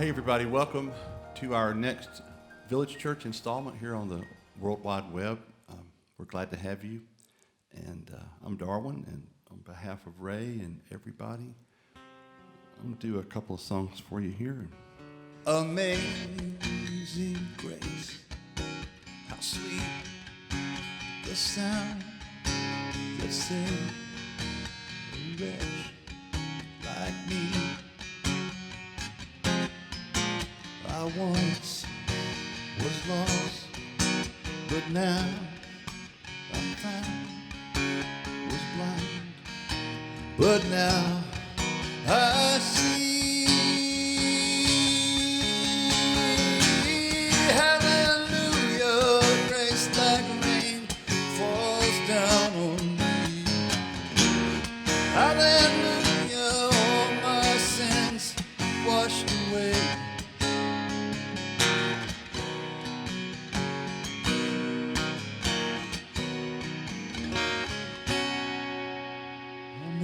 Hey everybody, welcome to our next Village Church installment here on the World Wide Web. We're glad to have you, and I'm Darwin, and on behalf of Ray and everybody, I'm going to do a couple of songs for you here. Amazing grace, how sweet the sound that saved a wretch like me. I once was lost, but now I'm found. Was blind, but now I see. Hallelujah, grace like rain falls down on me. Hallelujah, all my sins washed away.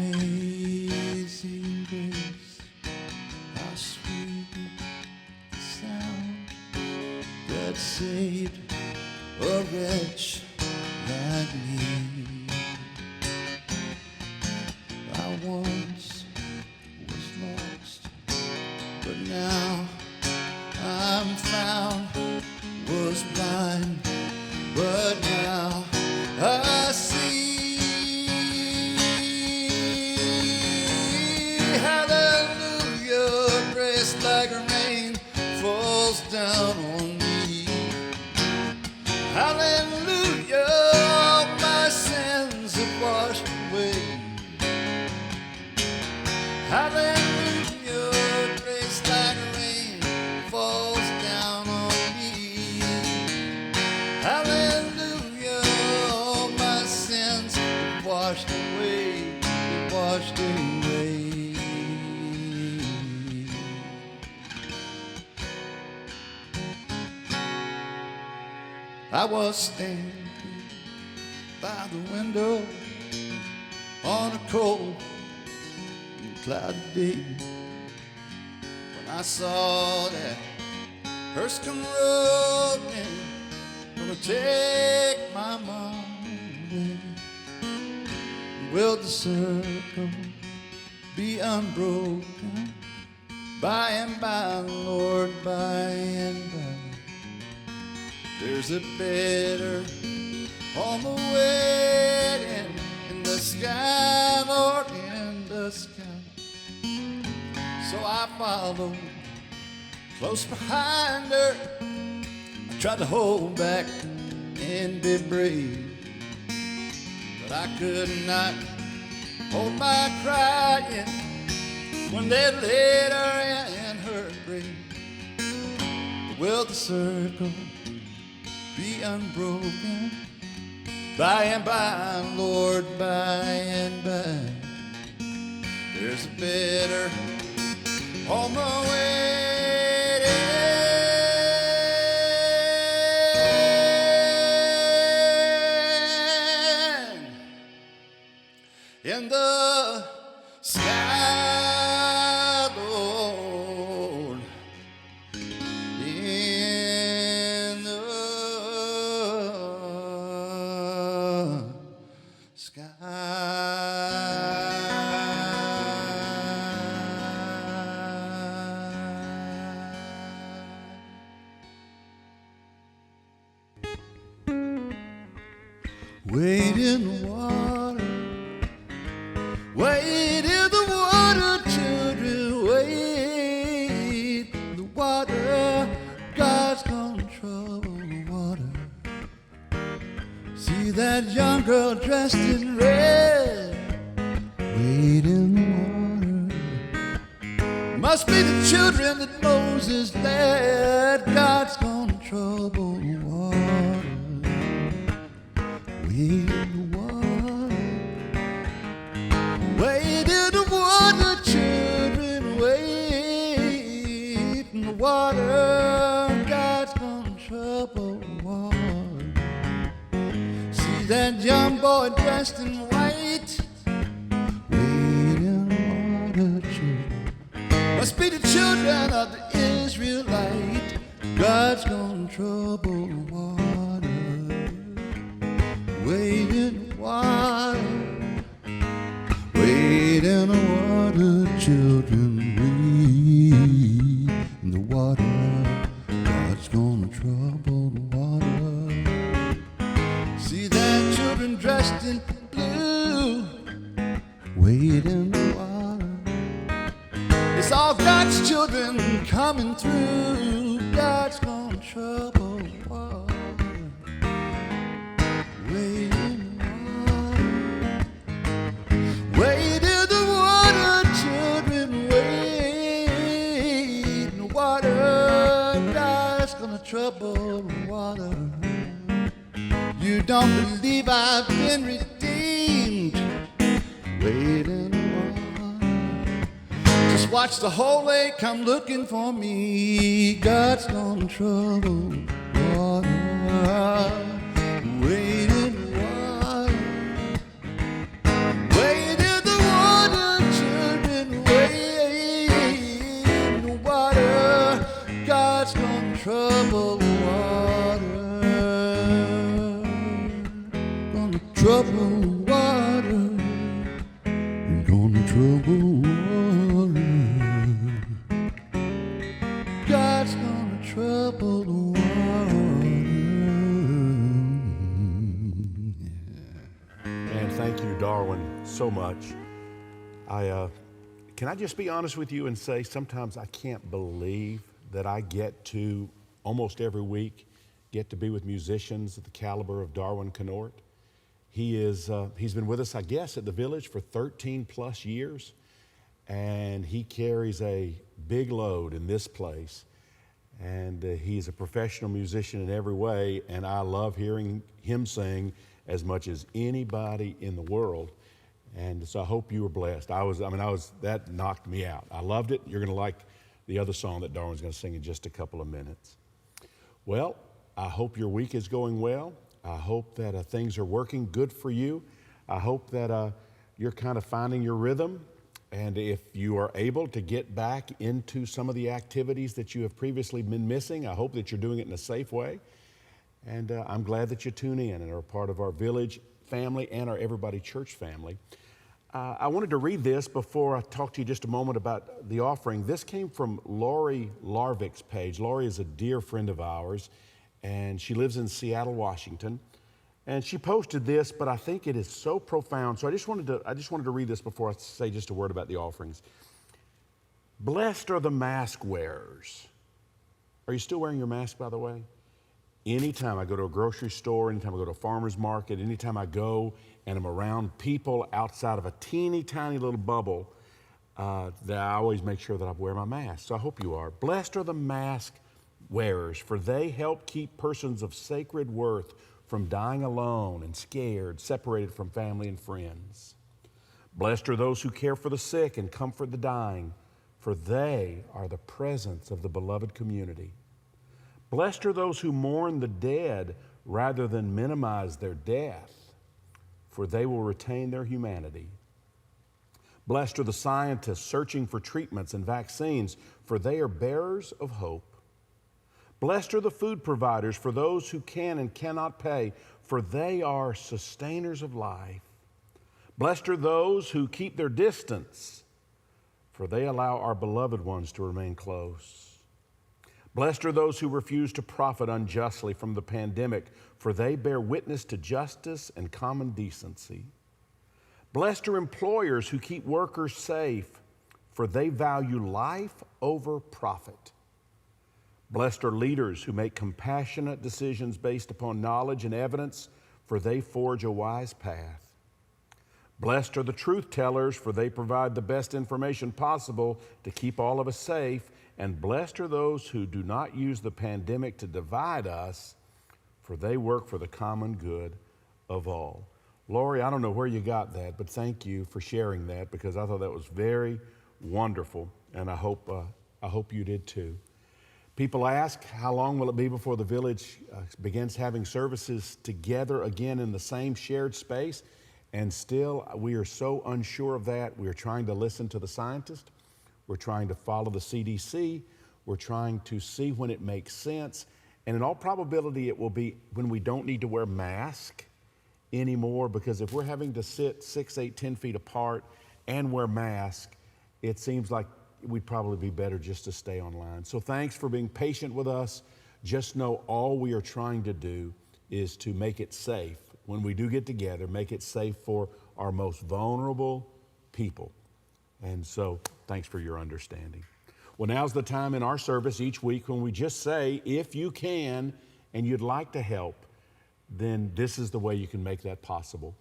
Amazing grace, how sweet the sound that saved a wretch like me. I once was lost, but now I'm found. Was blind, but now I see. Hallelujah, grace like rain falls down on me. Hallelujah, all my sins have washed away. Hallelujah, grace like rain falls down on me. Hallelujah, all my sins have washed away, washed away. I was standing by the window on a cold and cloudy day when I saw that hearse come rolling, gonna take my mom away. Will the circle be unbroken by and by, Lord, by and by? There's a better on the way in the sky, Lord, in the sky. So I followed close behind her. I tried to hold back and be brave, but I could not hold my crying when they laid her in her grave. Will the circle be unbroken by and by, Lord, by and by? There's a better on the way. In the sky, Lord, in the sky. Wade in the water, wade in the water, children, wade in the water. God's gonna trouble the water. See that young girl dressed in red, wade in the water. Must be the children that Moses led. God's gonna trouble the water. Wade in the water, wade in the water, children, wade in the water. God's gonna trouble the water. See that young boy dressed in white, wade in the water, children. Must be the children of the Israelites. God's gonna trouble the water, wade in the water, wade in the water, children, wade in the water. God's gonna trouble the water. See that children dressed in blue, wade in the water. It's all God's children coming through. God's gonna trouble the water, wade in the water, wade in the water, children, wade in the water. God's gonna trouble the water. You don't believe I've been redeemed, wade in the water. Just watch the whole lake come looking for me. God's gonna trouble the water, wade in the water, wade in the water, children, wade in the water. God's gonna trouble the water, gonna trouble the water, gonna trouble the water. God's gonna trouble the water. Man, thank you, Darwin, so much. Can I just be honest with you and say sometimes I can't believe that I get to, almost every week, get to be with musicians of the caliber of Darwin Knort. He's been with us, I guess, at the Village for 13 plus years, and he carries a big load in this place. And he's a professional musician in every way, and I love hearing him sing as much as anybody in the world. And so I hope you were blessed. That knocked me out. I loved it. You're going to like the other song that Darwin's going to sing in just a couple of minutes. Well, I hope your week is going well. I hope that things are working good for you. I hope that you're kind of finding your rhythm. And if you are able to get back into some of the activities that you have previously been missing, I hope that you're doing it in a safe way. And I'm glad that you tune in and are a part of our Village family and our Everybody Church family. I wanted to read this before I talk to you just a moment about the offering. This came from Lori Larvick's page. Lori is a dear friend of ours, and she lives in Seattle, Washington. And she posted this, but I think it is so profound. So I just wanted to read this before I say just a word about the offerings. Blessed are the mask wearers. Are you still wearing your mask, by the way? Anytime I go to a grocery store, anytime I go to a farmer's market, anytime I go and I'm around people outside of a teeny tiny little bubble, that I always make sure that I wear my mask. So I hope you are. Blessed are the mask wearers, for they help keep persons of sacred worth from dying alone and scared, separated from family and friends. Blessed are those who care for the sick and comfort the dying, for they are the presence of the beloved community. Blessed are those who mourn the dead rather than minimize their death, for they will retain their humanity. Blessed are the scientists searching for treatments and vaccines, for they are bearers of hope. Blessed are the food providers for those who can and cannot pay, for they are sustainers of life. Blessed are those who keep their distance, for they allow our beloved ones to remain close. Blessed are those who refuse to profit unjustly from the pandemic, for they bear witness to justice and common decency. Blessed are employers who keep workers safe, for they value life over profit. Blessed are leaders who make compassionate decisions based upon knowledge and evidence, for they forge a wise path. Blessed are the truth tellers, for they provide the best information possible to keep all of us safe. And blessed are those who do not use the pandemic to divide us, for they work for the common good of all. Lori, I don't know where you got that, but thank you for sharing that, because I thought that was very wonderful, and I hope you did too. People ask, how long will it be before the Village begins having services together again in the same shared space? And still, we are so unsure of that. We are trying to listen to the scientists. We're trying to follow the CDC. We're trying to see when it makes sense. And in all probability, it will be when we don't need to wear masks anymore, because if we're having to sit 6, 8, 10 feet apart and wear masks, it seems like we'd probably be better just to stay online. So thanks for being patient with us. Just know all we are trying to do is to make it safe. When we do get together, make it safe for our most vulnerable people. And so thanks for your understanding. Well, now's the time in our service each week when we just say, if you can and you'd like to help, then this is the way you can make that possible.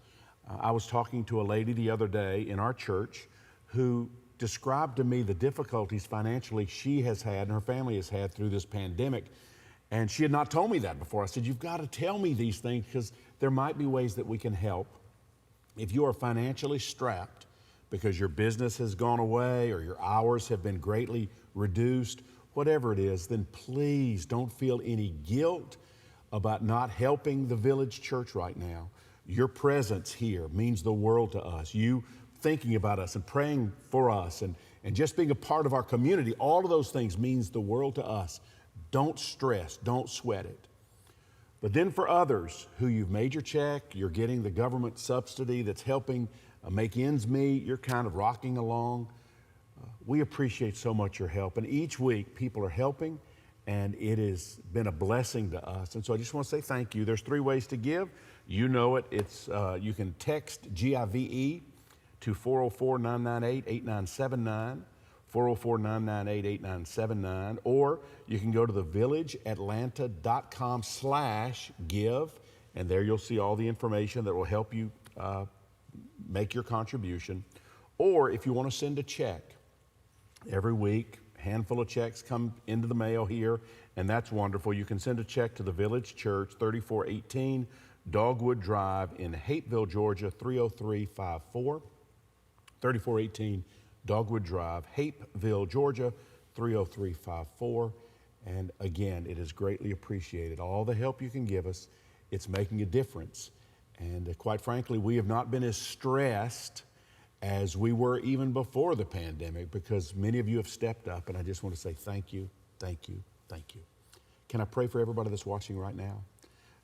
I was talking to a lady the other day in our church who described to me the difficulties financially she has had and her family has had through this pandemic. And she had not told me that before. I said, you've got to tell me these things because there might be ways that we can help. If you are financially strapped because your business has gone away or your hours have been greatly reduced, whatever it is, then please don't feel any guilt about not helping the Village Church right now. Your presence here means the world to us. You thinking about us and praying for us and just being a part of our community, all of those things means the world to us. Don't stress, don't sweat it. But then for others who you've made your check, you're getting the government subsidy that's helping make ends meet, you're kind of rocking along. We appreciate so much your help. And each week people are helping, and it has been a blessing to us. And so I just want to say thank you. There's 3 ways to give. You know it. It's you can text GIVE to 404-998-8979, 404-998-8979, or you can go to thevillageatlanta.com/give, and there you'll see all the information that will help you make your contribution. Or if you want to send a check, every week, a handful of checks come into the mail here, and that's wonderful. You can send a check to the Village Church, 3418 Dogwood Drive in Hapeville, Georgia, 30354. 3418 Dogwood Drive, Hapeville, Georgia, 30354. And again, it is greatly appreciated. All the help you can give us, it's making a difference. And quite frankly, we have not been as stressed as we were even before the pandemic, because many of you have stepped up, and I just want to say thank you, thank you, thank you. Can I pray for everybody that's watching right now?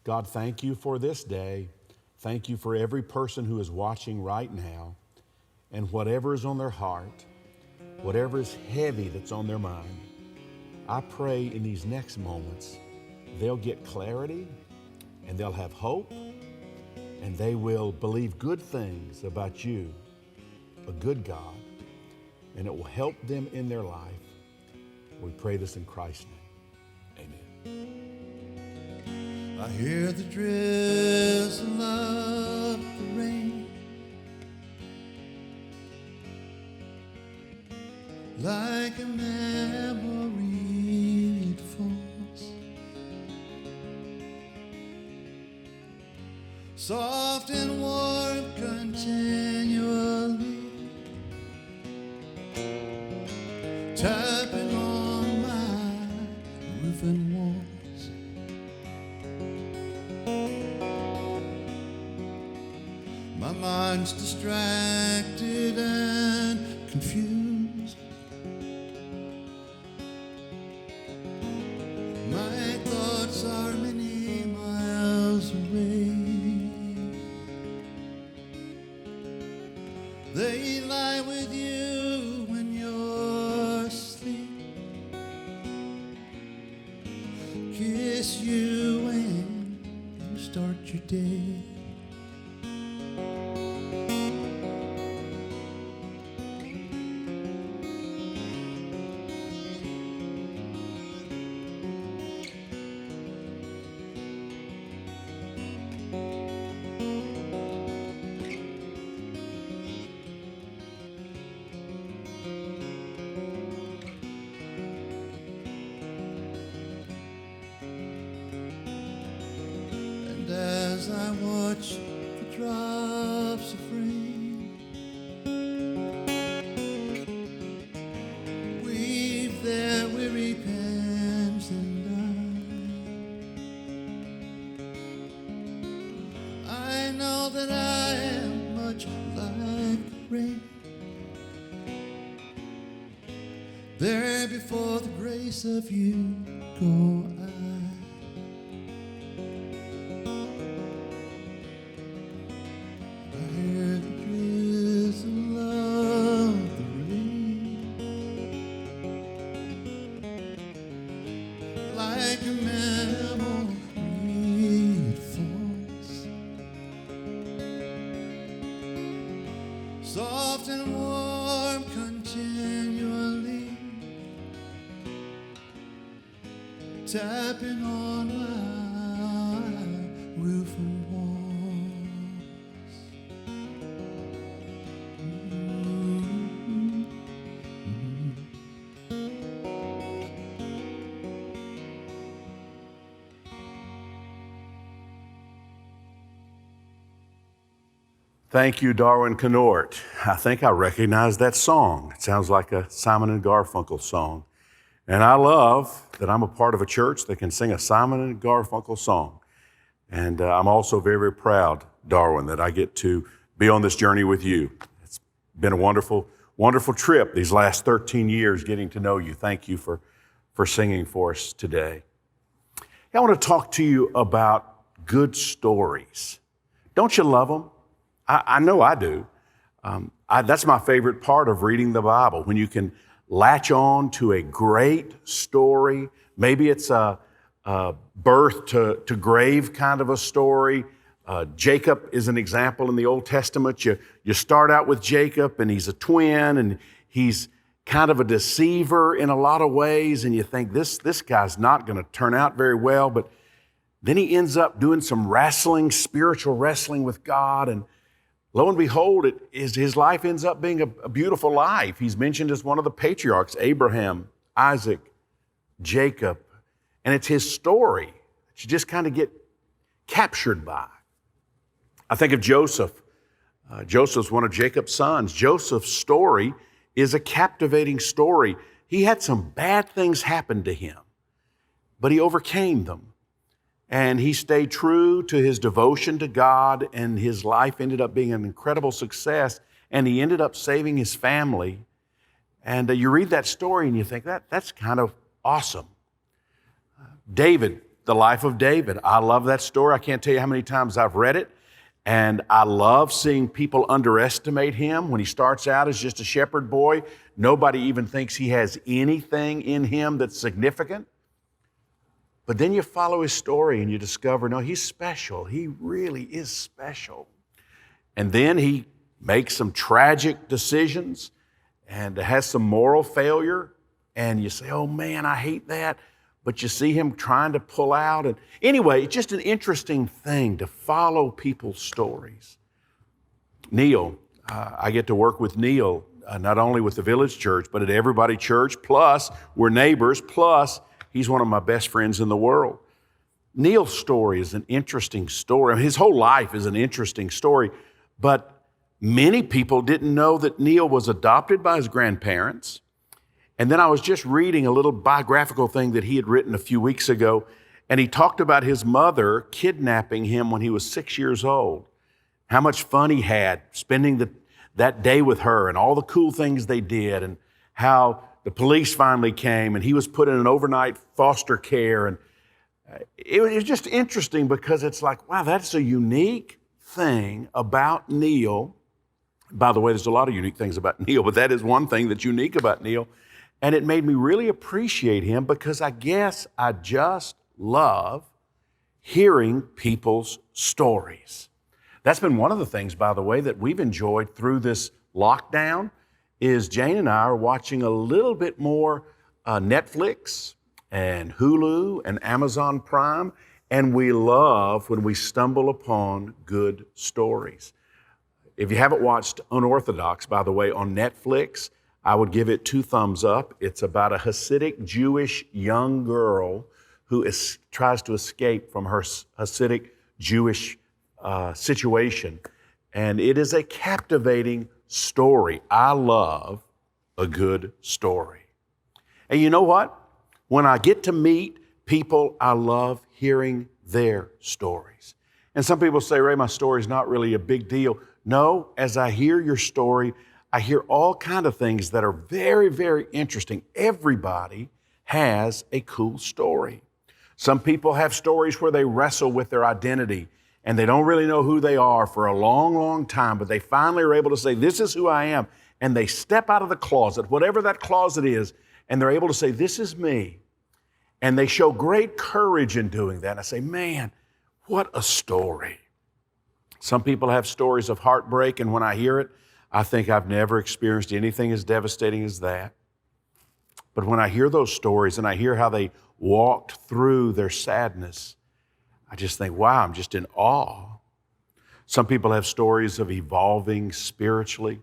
God, thank you for this day. Thank you for every person who is watching right now, and whatever is on their heart, whatever is heavy that's on their mind, I pray in these next moments they'll get clarity and they'll have hope, and they will believe good things about you, a good God, and it will help them in their life. We pray this in Christ's name. Amen. I hear the drizzle of the rain, like a memory it falls, soft and warm continually, tapping on my roof and walls. My mind's distracted and confused. My thoughts are many miles away. They lie with you when you're asleep, kiss you when you start your day. And as I watch the drops of rain weave their weary pens and I know that I am much like the rain, There before the grace of you go I hear the drizzle of the rain, like a memory it falls, soft and warm continually, tapping on my roof and walls. Thank you, Darwin Knort. I think I recognize that song. It sounds like a Simon and Garfunkel song. And I love that I'm a part of a church that can sing a Simon and Garfunkel song. And I'm also very, very proud, Darwin, that I get to be on this journey with you. It's been a wonderful, wonderful trip these last 13 years getting to know you. Thank you for singing for us today. I want to talk to you about good stories. Don't you love them? I know I do. That's my favorite part of reading the Bible, when you can latch on to a great story. Maybe it's a birth to grave kind of a story. Jacob is an example in the Old Testament. You start out with Jacob, and he's a twin, and he's kind of a deceiver in a lot of ways, and you think this guy's not going to turn out very well, but then he ends up doing some wrestling, spiritual wrestling with God, and lo and behold, his life ends up being a beautiful life. He's mentioned as one of the patriarchs, Abraham, Isaac, Jacob. And it's his story that you just kind of get captured by. I think of Joseph. Joseph's one of Jacob's sons. Joseph's story is a captivating story. He had some bad things happen to him, but he overcame them. And he stayed true to his devotion to God, and his life ended up being an incredible success, and he ended up saving his family. And you read that story and you think, that's kind of awesome. David, the life of David. I love that story. I can't tell you how many times I've read it, and I love seeing people underestimate him when he starts out as just a shepherd boy. Nobody even thinks he has anything in him that's significant. But then you follow his story and you discover, no, he's special. He really is special. And then he makes some tragic decisions and has some moral failure. And you say, oh man, I hate that. But you see him trying to pull out. And anyway, it's just an interesting thing to follow people's stories. Neil, I get to work with Neil, not only with the Village Church, but at Everybody Church. Plus, we're neighbors. Plus, he's one of my best friends in the world. Neil's story is an interesting story. His whole life is an interesting story, but many people didn't know that Neil was adopted by his grandparents. And then I was just reading a little biographical thing that he had written a few weeks ago, and he talked about his mother kidnapping him when he was 6 years old, how much fun he had spending that day with her and all the cool things they did, and how the police finally came, and he was put in an overnight foster care. And it was just interesting because it's like, wow, that's a unique thing about Neil. By the way, there's a lot of unique things about Neil, but that is one thing that's unique about Neil. And it made me really appreciate him because I guess I just love hearing people's stories. That's been one of the things, by the way, that we've enjoyed through this lockdown. Is Jane and I are watching a little bit more Netflix and Hulu and Amazon Prime, and we love when we stumble upon good stories. If you haven't watched Unorthodox, by the way, on Netflix, I would give it 2 thumbs up. It's about a Hasidic Jewish young girl who tries to escape from her Hasidic Jewish situation, and it is a captivating story. I love a good story. And you know what? When I get to meet people, I love hearing their stories. And some people say, Ray, my story's not really a big deal. No, as I hear your story, I hear all kind of things that are very, very interesting. Everybody has a cool story. Some people have stories where they wrestle with their identity and they don't really know who they are for a long, long time, but they finally are able to say, this is who I am. And they step out of the closet, whatever that closet is, and they're able to say, this is me. And they show great courage in doing that. And I say, man, what a story. Some people have stories of heartbreak, and when I hear it, I think I've never experienced anything as devastating as that. But when I hear those stories and I hear how they walked through their sadness, I just think, wow, I'm just in awe. Some people have stories of evolving spiritually.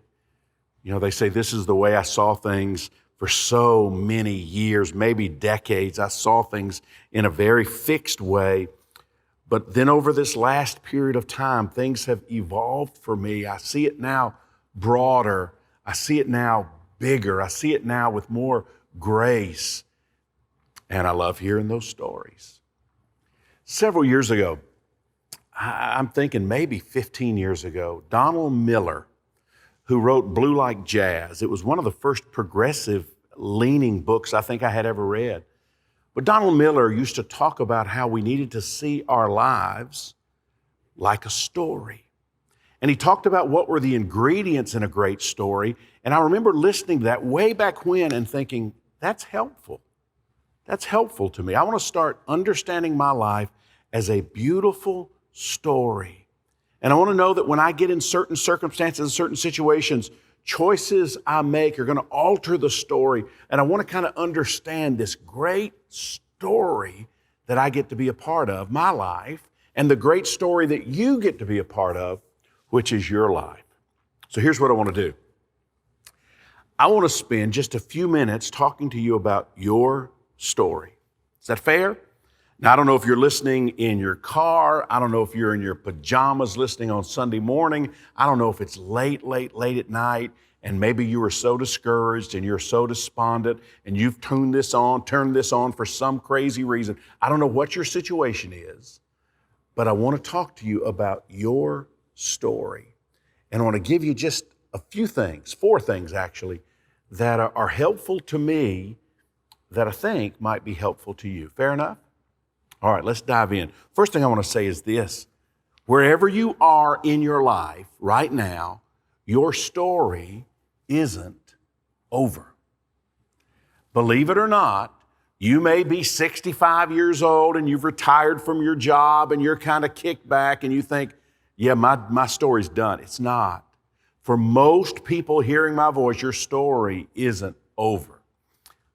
You know, they say, this is the way I saw things for so many years, maybe decades. I saw things in a very fixed way. But then over this last period of time, things have evolved for me. I see it now broader. I see it now bigger. I see it now with more grace. And I love hearing those stories. Several years ago, I'm thinking maybe 15 years ago, Donald Miller, who wrote Blue Like Jazz. It was one of the first progressive leaning books I think I had ever read. But Donald Miller used to talk about how we needed to see our lives like a story. And he talked about what were the ingredients in a great story. And I remember listening to that way back when and thinking, that's helpful. That's helpful to me. I want to start understanding my life as a beautiful story. And I want to know that when I get in certain circumstances, certain situations, choices I make are going to alter the story. And I want to kind of understand this great story that I get to be a part of, my life, and the great story that you get to be a part of, which is your life. So here's what I want to do. I want to spend just a few minutes talking to you about your story. Is that fair? Now, I don't know if you're listening in your car. I don't know if you're in your pajamas listening on Sunday morning. I don't know if it's late at night, and maybe you are so discouraged and you're so despondent and you've turned this on for some crazy reason. I don't know what your situation is, but I want to talk to you about your story. And I want to give you just a few things, 4 things actually, that are helpful to me that I think might be helpful to you. Fair enough? All right, let's dive in. First thing I want to say is this. Wherever you are in your life right now, your story isn't over. Believe it or not, you may be 65 years old and you've retired from your job and you're kind of kicked back and you think, yeah, my story's done. It's not. For most people hearing my voice, your story isn't over.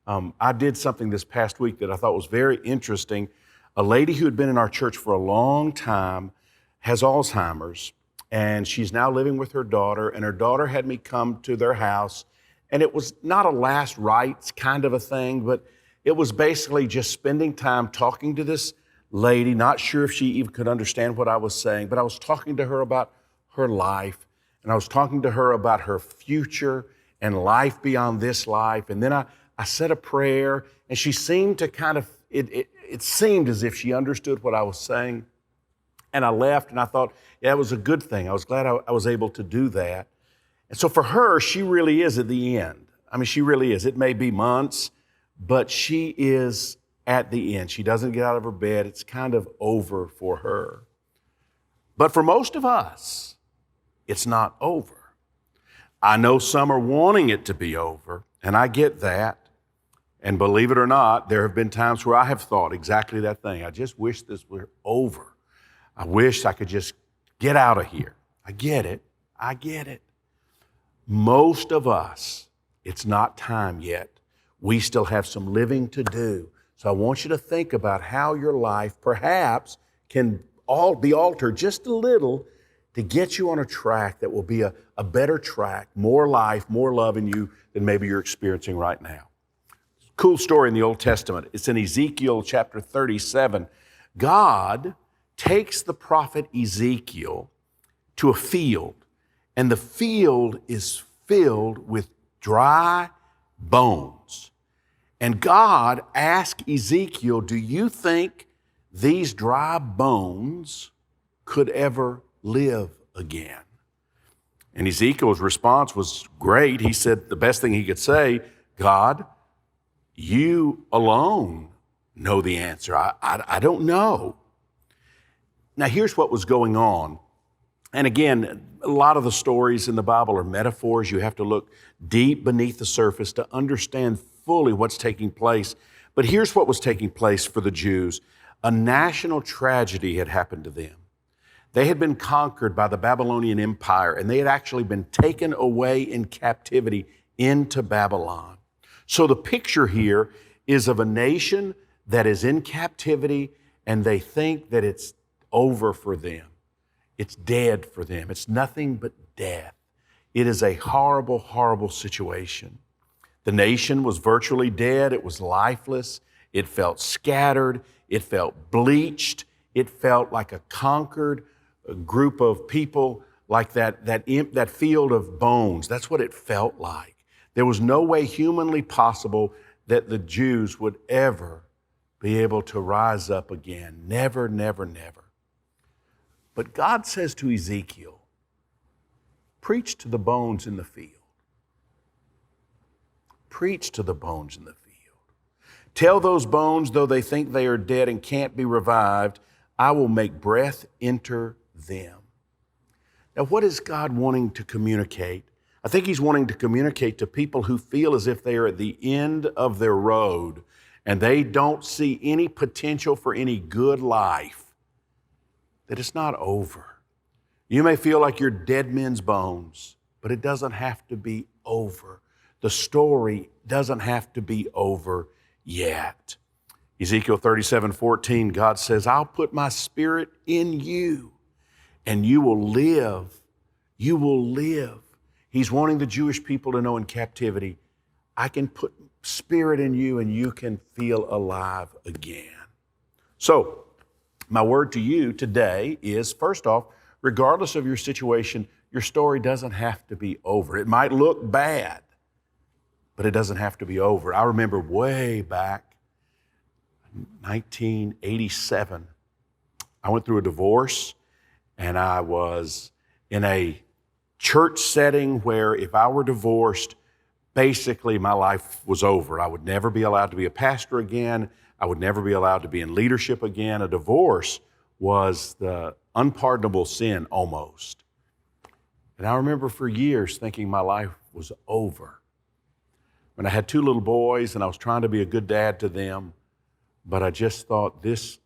I did something this past week that I thought was very interesting. A lady who had been in our church for a long time has Alzheimer's, and she's now living with her daughter, and her daughter had me come to their house, and it was not a last rites kind of a thing, but it was basically just spending time talking to this lady, not sure if she even could understand what I was saying, but I was talking to her about her life, and I was talking to her about her future and life beyond this life, and then I said a prayer, and she seemed to kind of, it seemed as if she understood what I was saying. And I left, and I thought, yeah, it was a good thing. I was glad I was able to do that. And so for her, she really is at the end. I mean, she really is. It may be months, but she is at the end. She doesn't get out of her bed. It's kind of over for her. But for most of us, it's not over. I know some are wanting it to be over, and I get that. And believe it or not, there have been times where I have thought exactly that thing. I just wish this were over. I wish I could just get out of here. I get it. I get it. Most of us, it's not time yet. We still have some living to do. So I want you to think about how your life perhaps can all be altered just a little to get you on a track that will be a better track, more life, more love in you than maybe you're experiencing right now. Cool story in the Old Testament. It's in Ezekiel chapter 37. God takes the prophet Ezekiel to a field, and the field is filled with dry bones. And God asked Ezekiel, do you think these dry bones could ever live again? And Ezekiel's response was great. He said the best thing he could say, God, you alone know the answer. I don't know. Now, here's what was going on. And again, a lot of the stories in the Bible are metaphors. You have to look deep beneath the surface to understand fully what's taking place. But here's what was taking place for the Jews. A national tragedy had happened to them. They had been conquered by the Babylonian Empire, and they had actually been taken away in captivity into Babylon. So the picture here is of a nation that is in captivity, and they think that it's over for them. It's dead for them. It's nothing but death. It is a horrible, horrible situation. The nation was virtually dead. It was lifeless. It felt scattered. It felt bleached. It felt like a conquered group of people, like that field of bones. That's what it felt like. There was no way humanly possible that the Jews would ever be able to rise up again. Never, never, never. But God says to Ezekiel, preach to the bones in the field. Preach to the bones in the field. Tell those bones, though they think they are dead and can't be revived, I will make breath enter them. Now, what is God wanting to communicate? I think He's wanting to communicate to people who feel as if they are at the end of their road and they don't see any potential for any good life, that it's not over. You may feel like you're dead men's bones, but it doesn't have to be over. The story doesn't have to be over yet. Ezekiel 37:14, God says, I'll put my spirit in you and you will live. You will live. He's wanting the Jewish people to know in captivity, I can put spirit in you and you can feel alive again. So, my word to you today is, first off, regardless of your situation, your story doesn't have to be over. It might look bad, but it doesn't have to be over. I remember way back, 1987, I went through a divorce, and I was in a church setting where if I were divorced, basically my life was over. I would never be allowed to be a pastor again. I would never be allowed to be in leadership again. A divorce was the unpardonable sin almost. And I remember for years thinking my life was over. When I had 2 little boys and I was trying to be a good dad to them, but I just thought this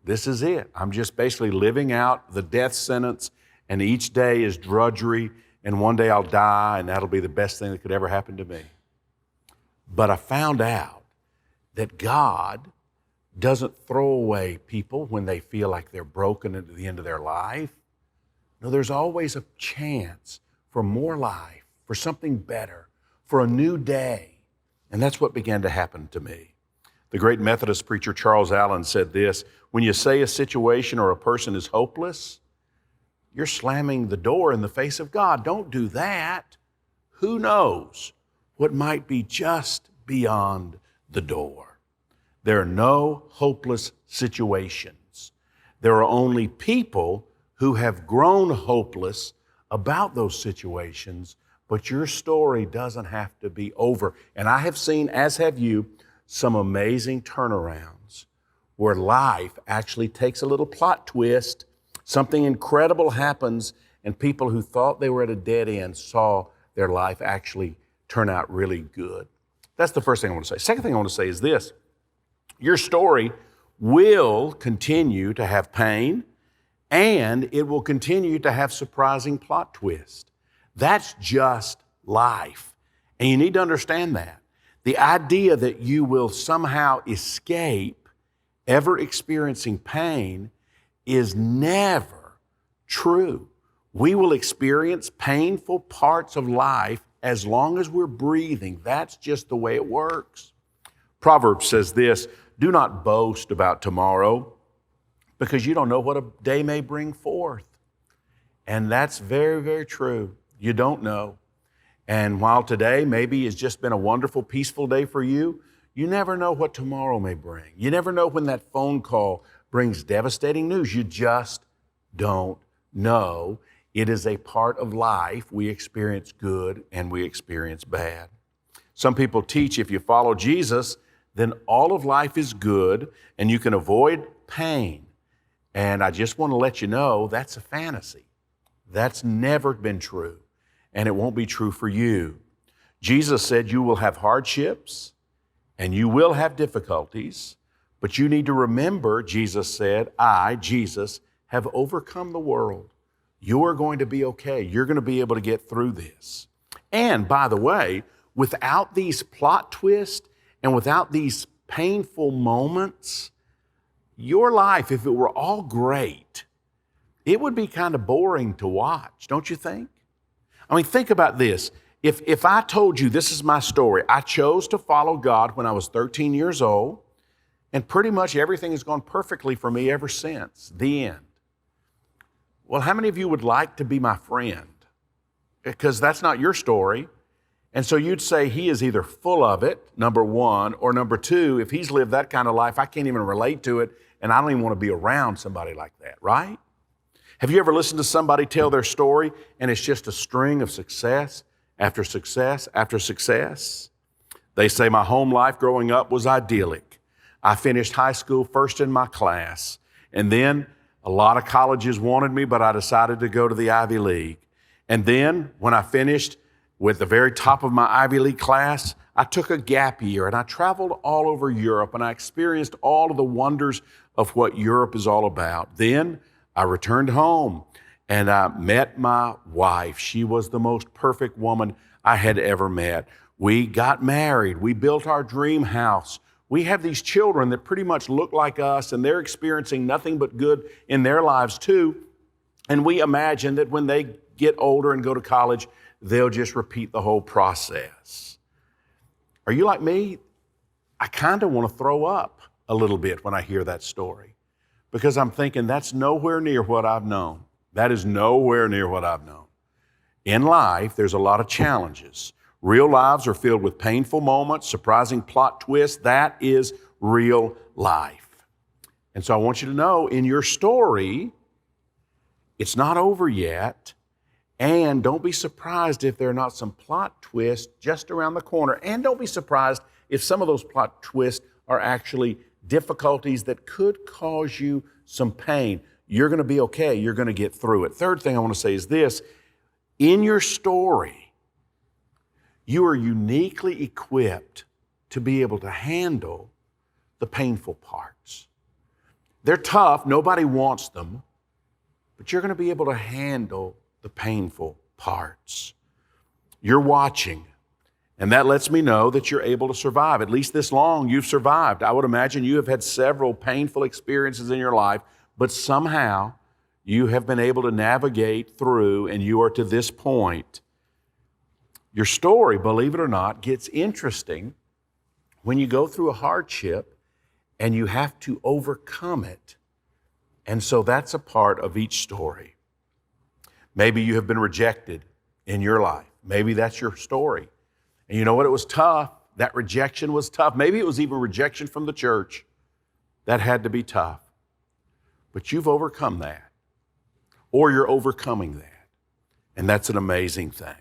is it. I'm just basically living out the death sentence, and each day is drudgery, and one day I'll die, and that'll be the best thing that could ever happen to me. But I found out that God doesn't throw away people when they feel like they're broken at the end of their life. No, there's always a chance for more life, for something better, for a new day. And that's what began to happen to me. The great Methodist preacher Charles Allen said this, when you say a situation or a person is hopeless, you're slamming the door in the face of God. Don't do that. Who knows what might be just beyond the door? There are no hopeless situations. There are only people who have grown hopeless about those situations, but your story doesn't have to be over. And I have seen, as have you, some amazing turnarounds where life actually takes a little plot twist, something incredible happens, and people who thought they were at a dead end saw their life actually turn out really good. That's the first thing I want to say. Second thing I want to say is this. Your story will continue to have pain, and it will continue to have surprising plot twists. That's just life. And you need to understand that. The idea that you will somehow escape ever experiencing pain is never true. We will experience painful parts of life as long as we're breathing. That's just the way it works. Proverbs says this, do not boast about tomorrow because you don't know what a day may bring forth. And that's very, very true. You don't know. And while today maybe has just been a wonderful, peaceful day for you, you never know what tomorrow may bring. You never know when that phone call brings devastating news. You just don't know It is a part of life. We experience good and we experience bad. Some people teach if you follow Jesus, then all of life is good and you can avoid pain. And I just want to let you know that's a fantasy. That's never been true, and it won't be true for you. Jesus said you will have hardships and you will have difficulties, but you need to remember, Jesus said, I, Jesus, have overcome the world. You are going to be okay. You're going to be able to get through this. And by the way, without these plot twists and without these painful moments, your life, if it were all great, it would be kind of boring to watch, don't you think? I mean, think about this. If I told you this is my story, I chose to follow God when I was 13 years old, and pretty much everything has gone perfectly for me ever since, the end. Well, how many of you would like to be my friend? Because that's not your story. And so you'd say he is either full of it, number one, or number two, if he's lived that kind of life, I can't even relate to it, and I don't even want to be around somebody like that, right? Have you ever listened to somebody tell their story and it's just a string of success after success after success? They say my home life growing up was idyllic. I finished high school first in my class, and then a lot of colleges wanted me, but I decided to go to the Ivy League. And then when I finished with the very top of my Ivy League class, I took a gap year and I traveled all over Europe and I experienced all of the wonders of what Europe is all about. Then I returned home and I met my wife. She was the most perfect woman I had ever met. We got married. We built our dream house. We have these children that pretty much look like us, and they're experiencing nothing but good in their lives too. And we imagine that when they get older and go to college, they'll just repeat the whole process. Are you like me? I kind of want to throw up a little bit when I hear that story, because I'm thinking that's nowhere near what I've known. That is nowhere near what I've known. In life, there's a lot of challenges. Real lives are filled with painful moments, surprising plot twists. That is real life. And so I want you to know, in your story, it's not over yet. And don't be surprised if there are not some plot twists just around the corner. And don't be surprised if some of those plot twists are actually difficulties that could cause you some pain. You're going to be okay. You're going to get through it. Third thing I want to say is this. In your story, you are uniquely equipped to be able to handle the painful parts. They're tough. Nobody wants them. But you're going to be able to handle the painful parts. You're watching, and that lets me know that you're able to survive. At least this long, you've survived. I would imagine you have had several painful experiences in your life, but somehow you have been able to navigate through, and you are to this point. Your story, believe it or not, gets interesting when you go through a hardship and you have to overcome it. And so that's a part of each story. Maybe you have been rejected in your life. Maybe that's your story. And you know what? It was tough. That rejection was tough. Maybe it was even rejection from the church. That had to be tough. But you've overcome that, or you're overcoming that. And that's an amazing thing.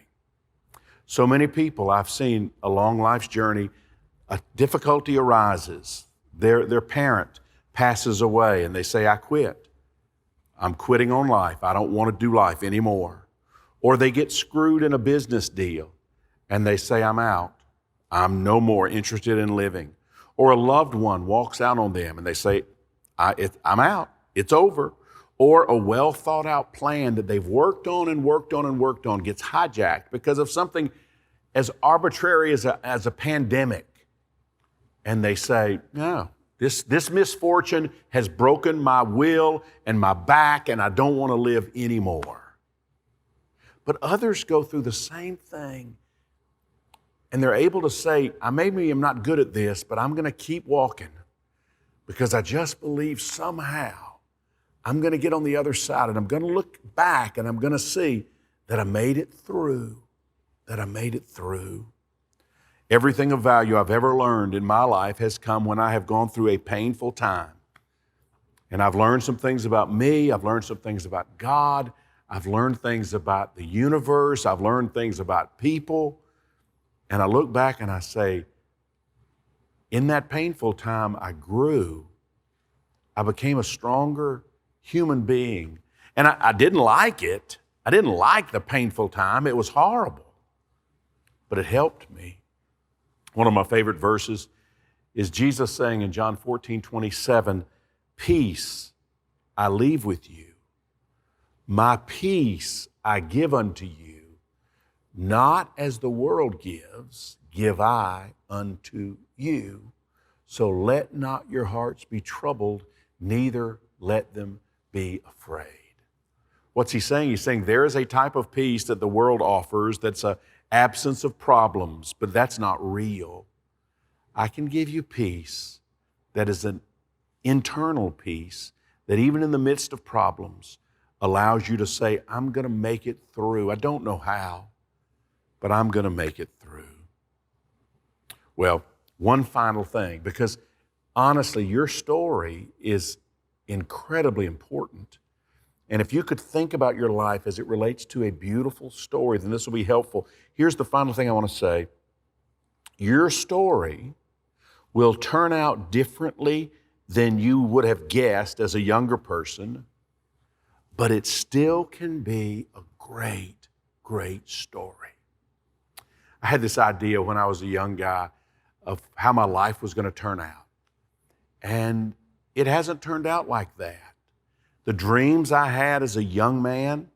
So many people I've seen along life's journey, a difficulty arises. Their parent passes away and they say, I quit. I'm quitting on life. I don't want to do life anymore. Or they get screwed in a business deal and they say, I'm out. I'm no more interested in living. Or a loved one walks out on them and they say, I'm out. It's over. Or a well thought out plan that they've worked on and worked on and worked on gets hijacked because of something as arbitrary as a pandemic. And they say, no, this misfortune has broken my will and my back, and I don't want to live anymore. But others go through the same thing, and they're able to say, maybe I'm not good at this, but I'm going to keep walking because I just believe somehow I'm going to get on the other side, and I'm going to look back, and I'm going to see that I made it through, Everything of value I've ever learned in my life has come when I have gone through a painful time. And I've learned some things about me. I've learned some things about God. I've learned things about the universe. I've learned things about people. And I look back and I say, in that painful time, I grew. I became a stronger human being. And I didn't like it. I didn't like the painful time. It was horrible. But it helped me. One of my favorite verses is Jesus saying in John 14:27, peace I leave with you. My peace I give unto you. Not as the world gives, give I unto you. So let not your hearts be troubled, neither let them be afraid. What's he saying? He's saying there is a type of peace that the world offers that's an absence of problems, but that's not real. I can give you peace that is an internal peace that even in the midst of problems allows you to say, I'm going to make it through. I don't know how, but I'm going to make it through. Well, one final thing, because honestly, your story is incredibly important. And if you could think about your life as it relates to a beautiful story, then this will be helpful. Here's the final thing I want to say. Your story will turn out differently than you would have guessed as a younger person, but it still can be a great, great story. I had this idea when I was a young guy of how my life was going to turn out. And it hasn't turned out like that. The dreams I had as a young man,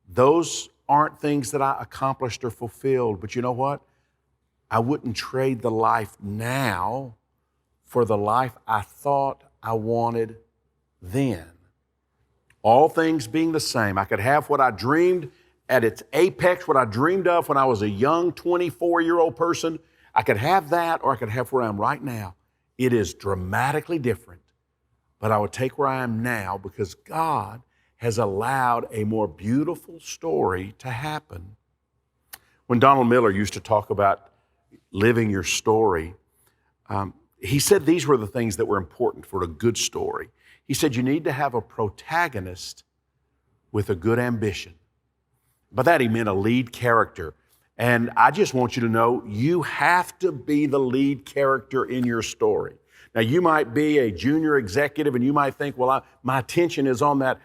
those aren't things that I accomplished or fulfilled. But you know what? I wouldn't trade the life now for the life I thought I wanted then. All things being the same, I could have what I dreamed at its apex, what I dreamed of when I was a young 24-year-old person. I could have that, or I could have where I am right now. It is dramatically different, but I would take where I am now because God has allowed a more beautiful story to happen. When Donald Miller used to talk about living your story, he said these were the things that were important for a good story. He said you need to have a protagonist with a good ambition. By that he meant a lead character. And I just want you to know you have to be the lead character in your story. Now you might be a junior executive and you might think, well, my attention is on that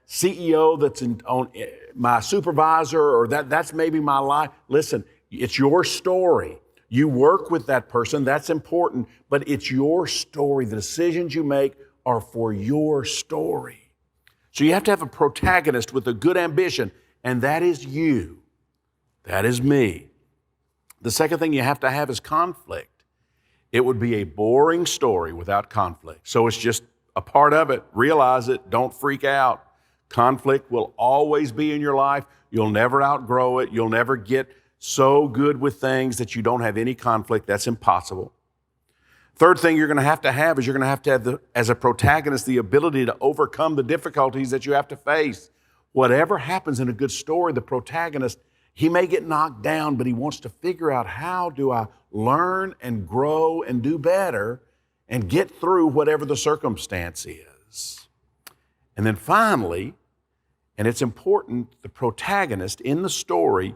CEO that's on my supervisor, or that's maybe my life. Listen, it's your story. You work with that person, that's important, but it's your story. The decisions you make are for your story. So you have to have a protagonist with a good ambition, and that is you. That is me. The second thing you have to have is conflict. It would be a boring story without conflict. So it's just a part of it. Realize it. Don't freak out. Conflict will always be in your life. You'll never outgrow it. You'll never get so good with things that you don't have any conflict. That's impossible. Third thing you're going to have is you're going to have as a protagonist, the ability to overcome the difficulties that you have to face. Whatever happens in a good story, the protagonist, he may get knocked down, but he wants to figure out, how do I learn and grow and do better and get through whatever the circumstance is. And then finally, and it's important, the protagonist in the story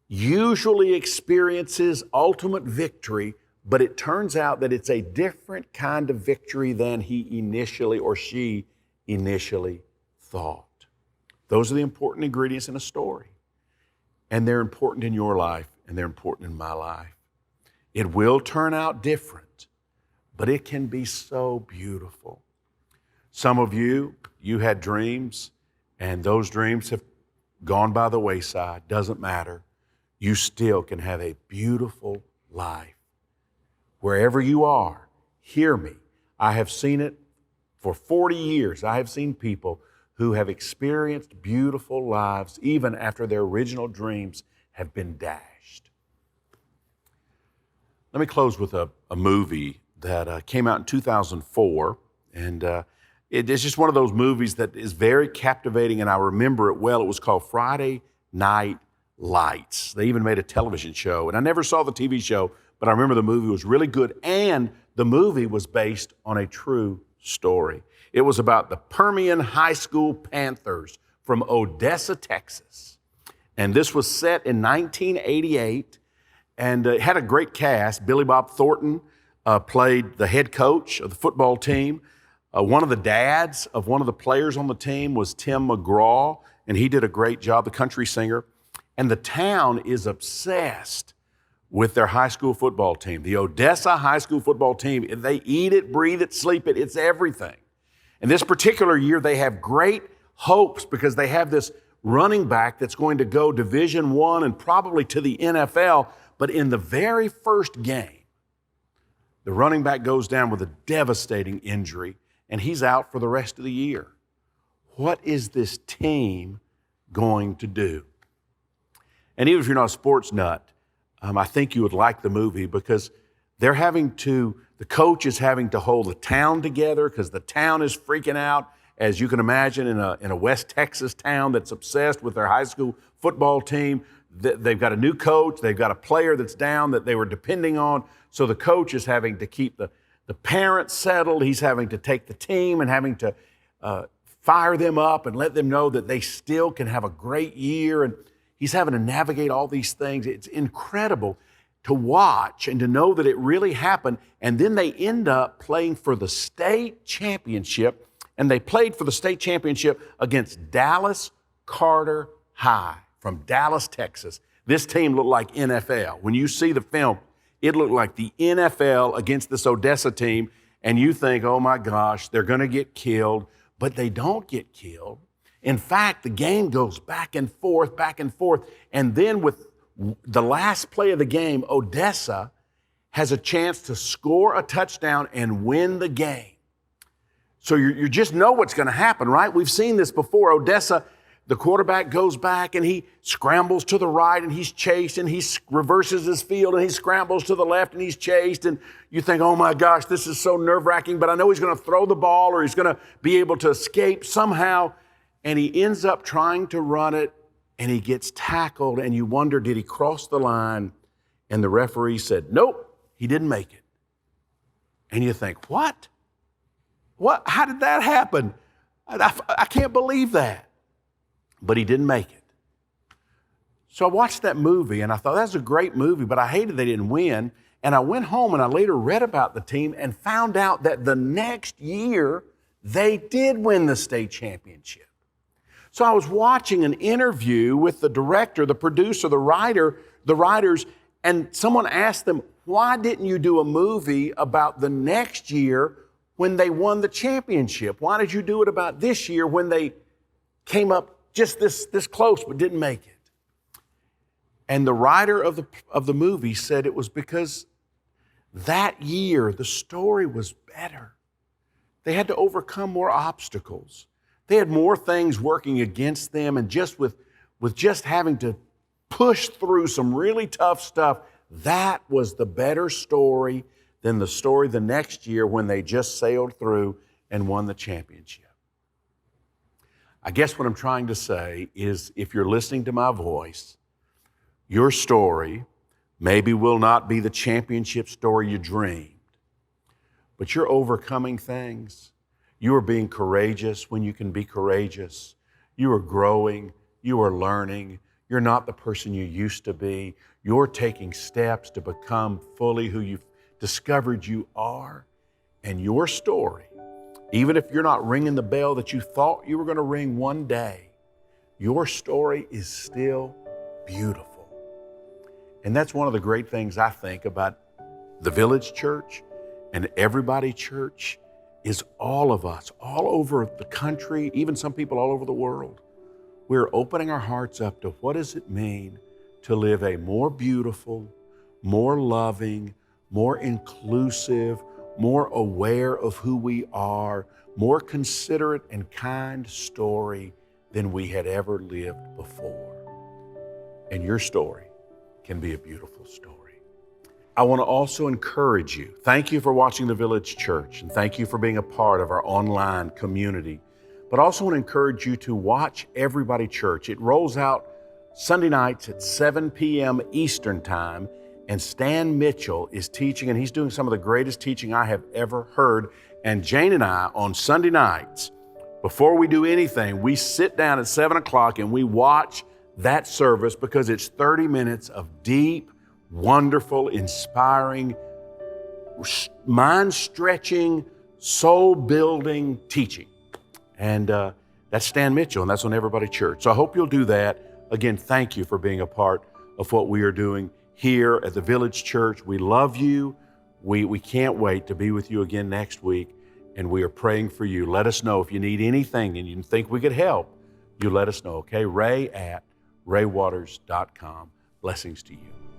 usually experiences ultimate victory, but it turns out that it's a different kind of victory than he initially or she initially thought. Those are the important ingredients in a story. And they're important in your life, and they're important in my life. It will turn out different, but it can be so beautiful. Some of you had dreams, and those dreams have gone by the wayside. Doesn't matter. You still can have a beautiful life. Wherever you are, hear me. I have seen it for 40 years. I have seen people who have experienced beautiful lives even after their original dreams have been dashed. Let me close with a movie that came out in 2004, and it's just one of those movies that is very captivating, and I remember it well. It was called Friday Night Lights. They even made a television show, and I never saw the TV show, but I remember the movie was really good, and the movie was based on a true story. It was about the Permian High School Panthers from Odessa, Texas. And this was set in 1988, and it had a great cast. Billy Bob Thornton played the head coach of the football team. One of the dads of one of the players on the team was Tim McGraw, and he did a great job, the country singer. And the town is obsessed with their high school football team. The Odessa high school football team, they eat it, breathe it, sleep it, it's everything. And this particular year, they have great hopes because they have this running back that's going to go Division I and probably to the NFL. But in the very first game, the running back goes down with a devastating injury, and he's out for the rest of the year. What is this team going to do? And even if you're not a sports nut, I think you would like the movie because the coach is having to hold the town together because the town is freaking out, as you can imagine, in a West Texas town that's obsessed with their high school football team. They've got a new coach. They've got a player that's down that they were depending on. So the coach is having to keep the parents settled. He's having to take the team and having to fire them up and let them know that they still can have a great year. And he's having to navigate all these things. It's incredible to watch and to know that it really happened. And then they end up playing for the state championship. And they played for the state championship against Dallas Carter High from Dallas, Texas. This team looked like NFL. When you see the film, it looked like the NFL against this Odessa team. And you think, oh my gosh, they're going to get killed. But they don't get killed. In fact, the game goes back and forth, back and forth. And then with the last play of the game, Odessa has a chance to score a touchdown and win the game. So you just know what's going to happen, right? We've seen this before. Odessa, the quarterback goes back and he scrambles to the right and he's chased, and he reverses his field and he scrambles to the left and he's chased. And you think, oh my gosh, this is so nerve-wracking, but I know he's going to throw the ball or he's going to be able to escape somehow. And he ends up trying to run it, and he gets tackled, and you wonder, did he cross the line? And the referee said, nope, he didn't make it. And you think, what? What? How did that happen? I can't believe that. But he didn't make it. So I watched that movie, and I thought, that's a great movie, but I hated they didn't win. And I went home, and I later read about the team and found out that the next year, they did win the state championship. So I was watching an interview with the director, the producer, the writers, and someone asked them, why didn't you do a movie about the next year when they won the championship? Why did you do it about this year when they came up just this close but didn't make it? And the writer of the movie said it was because that year the story was better. They had to overcome more obstacles. They had more things working against them, and just with just having to push through some really tough stuff, that was the better story than the story the next year when they just sailed through and won the championship. I guess what I'm trying to say is, if you're listening to my voice, your story maybe will not be the championship story you dreamed, but you're overcoming things. You are being courageous when you can be courageous. You are growing. You are learning. You're not the person you used to be. You're taking steps to become fully who you've discovered you are. And your story, even if you're not ringing the bell that you thought you were going to ring one day, your story is still beautiful. And that's one of the great things I think about the Village Church and Everybody Church is all of us, all over the country, even some people all over the world. We're opening our hearts up to what does it mean to live a more beautiful, more loving, more inclusive, more aware of who we are, more considerate and kind story than we had ever lived before. And your story can be a beautiful story. I want to also encourage you. Thank you for watching the Village Church, and thank you for being a part of our online community. But I also want to encourage you to watch Everybody Church. It rolls out Sunday nights at 7 p.m. Eastern Time, and Stan Mitchell is teaching, and he's doing some of the greatest teaching I have ever heard. And Jane and I, on Sunday nights, Before we do anything, we sit down at 7 o'clock and we watch that service because it's 30 minutes of deep, wonderful, inspiring, mind-stretching, soul-building teaching. And that's Stan Mitchell, and that's on Everybody Church. So I hope you'll do that. Again, thank you for being a part of what we are doing here at the Village Church. We love you. We can't wait to be with you again next week, and we are praying for you. Let us know if you need anything and you think we could help. You let us know, okay? Ray@raywaters.com. Blessings to you.